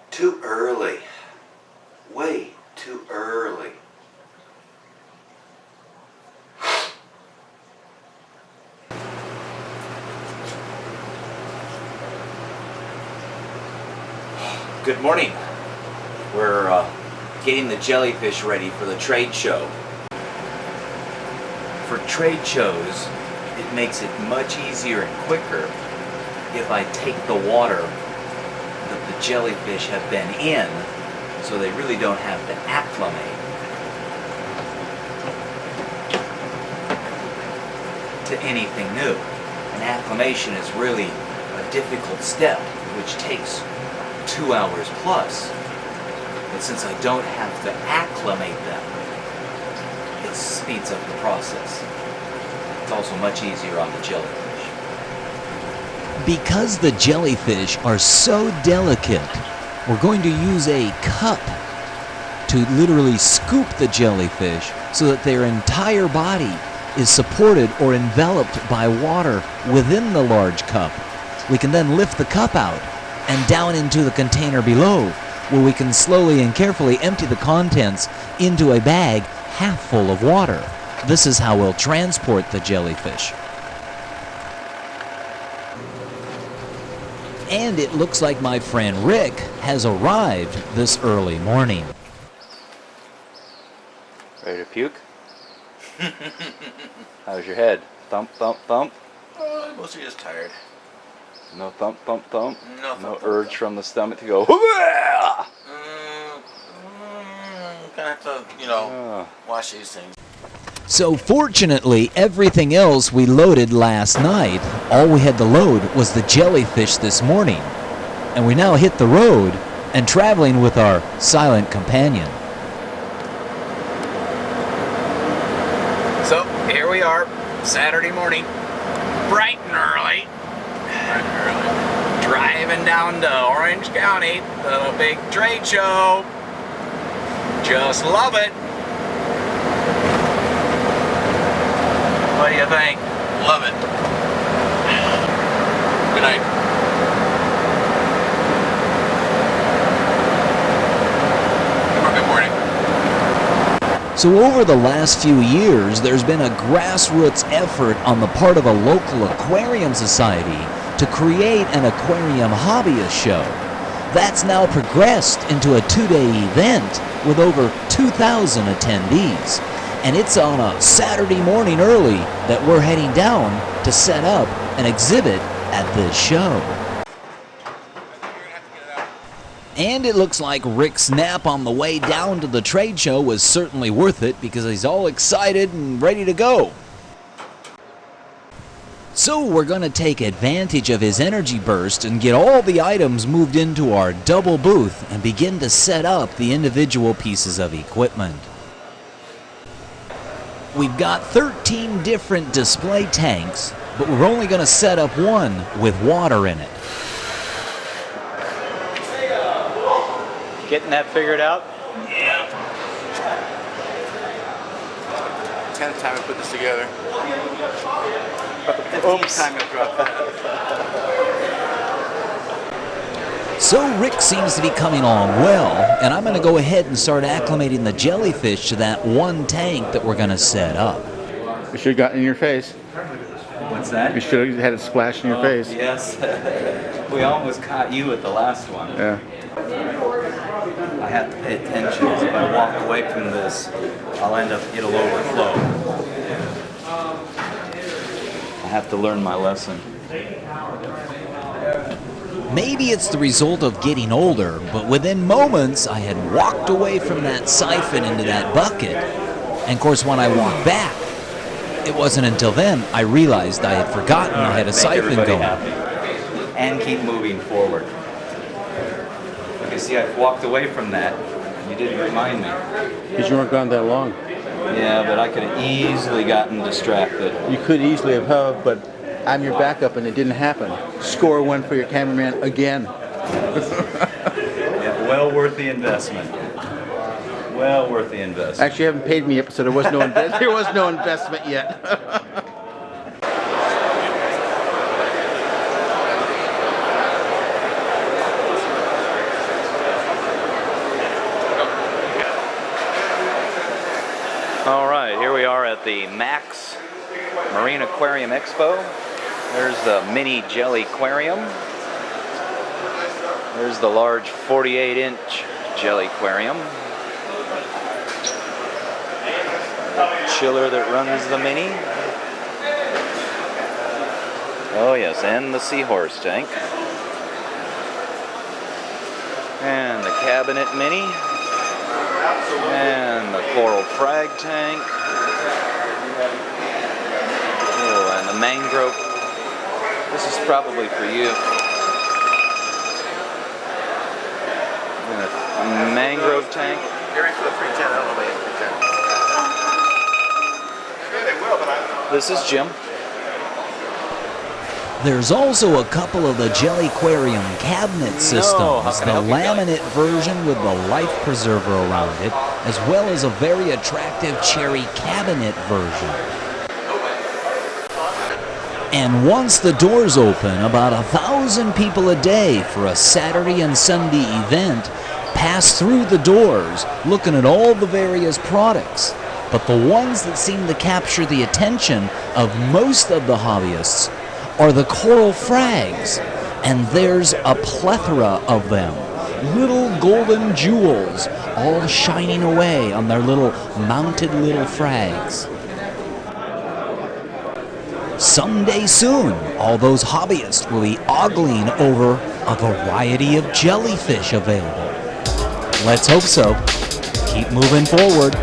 Too early. Way too early. Good morning. We're getting the jellyfish ready for the trade show. For trade shows, it makes it much easier and quicker if I take the water that the jellyfish have been in, so they really don't have to acclimate to anything new. And acclimation is really a difficult step, which takes 2 hours plus. But since I don't have to acclimate them, it speeds up the process. It's also much easier on the jellyfish. Because the jellyfish are so delicate, we're going to use a cup to literally scoop the jellyfish so that their entire body is supported or enveloped by water within the large cup. We can then lift the cup out and down into the container below, where we can slowly and carefully empty the contents into a bag half full of water. This is how we'll transport the jellyfish. And it looks like my friend Rick has arrived this early morning. Ready to puke? How's your head? Thump, thump, thump? Mostly just tired. No thump, thump, thump? No urge from the stomach to go, Gonna have to, wash these things. So fortunately, everything else we loaded last night, all we had to load was the jellyfish this morning. And we now hit the road and traveling with our silent companion. So, here we are, Saturday morning, bright and early. Driving down to Orange County, the big trade show. Just love it. What do you think? Love it. Good night. Or good morning. So over the last few years, there's been a grassroots effort on the part of a local aquarium society to create an aquarium hobbyist show. That's now progressed into a 2-day event with over 2,000 attendees. And it's on a Saturday morning early that we're heading down to set up an exhibit at this show. And it looks like Rick's nap on the way down to the trade show was certainly worth it, because he's all excited and ready to go. So we're going to take advantage of his energy burst and get all the items moved into our double booth and begin to set up the individual pieces of equipment. We've got 13 different display tanks, but we're only going to set up one with water in it. Getting that figured out? Yeah. 10th time I put this together. Oops. Time I dropped that. So Rick seems to be coming along well, and I'm going to go ahead and start acclimating the jellyfish to that one tank that we're going to set up. You should have gotten in your face. What's that? You should have had it splash in your face. Yes. We almost caught you at the last one. Yeah. I have to pay attention. If I walk away from this, it'll overflow. I have to learn my lesson. Maybe it's the result of getting older, but within moments I had walked away from that siphon into that bucket. And of course, when I walked back, it wasn't until then I realized I had forgotten I had a siphon going. Happy. And keep moving forward. You see, I've walked away from that. You didn't remind me. Because you weren't gone that long. Yeah, but I could have easily gotten distracted. You could easily have, but I'm your backup and it didn't happen. Score one for your cameraman again. Yeah, well worth the investment. Well worth the investment. Actually, you haven't paid me yet, so there was no investment yet. at the Max Marine Aquarium Expo. There's the mini jelly aquarium. There's the large 48-inch jelly aquarium. The chiller that runs the mini. Oh yes, and the seahorse tank. And the cabinet mini. And the coral frag tank. Oh, and the mangrove. This is probably for you. And a mangrove tank. This is Jim. There's also a couple of the Jellyquarium cabinet systems, how can the I help you, Kelly? laminate version with the life preserver around it, as well as a very attractive cherry cabinet version. And once the doors open, about 1,000 people a day for a Saturday and Sunday event pass through the doors looking at all the various products. But the ones that seem to capture the attention of most of the hobbyists are the coral frags, and there's a plethora of them. Little golden jewels, all shining away on their little mounted little frags. Someday soon, all those hobbyists will be ogling over a variety of jellyfish available. Let's hope so. Keep moving forward.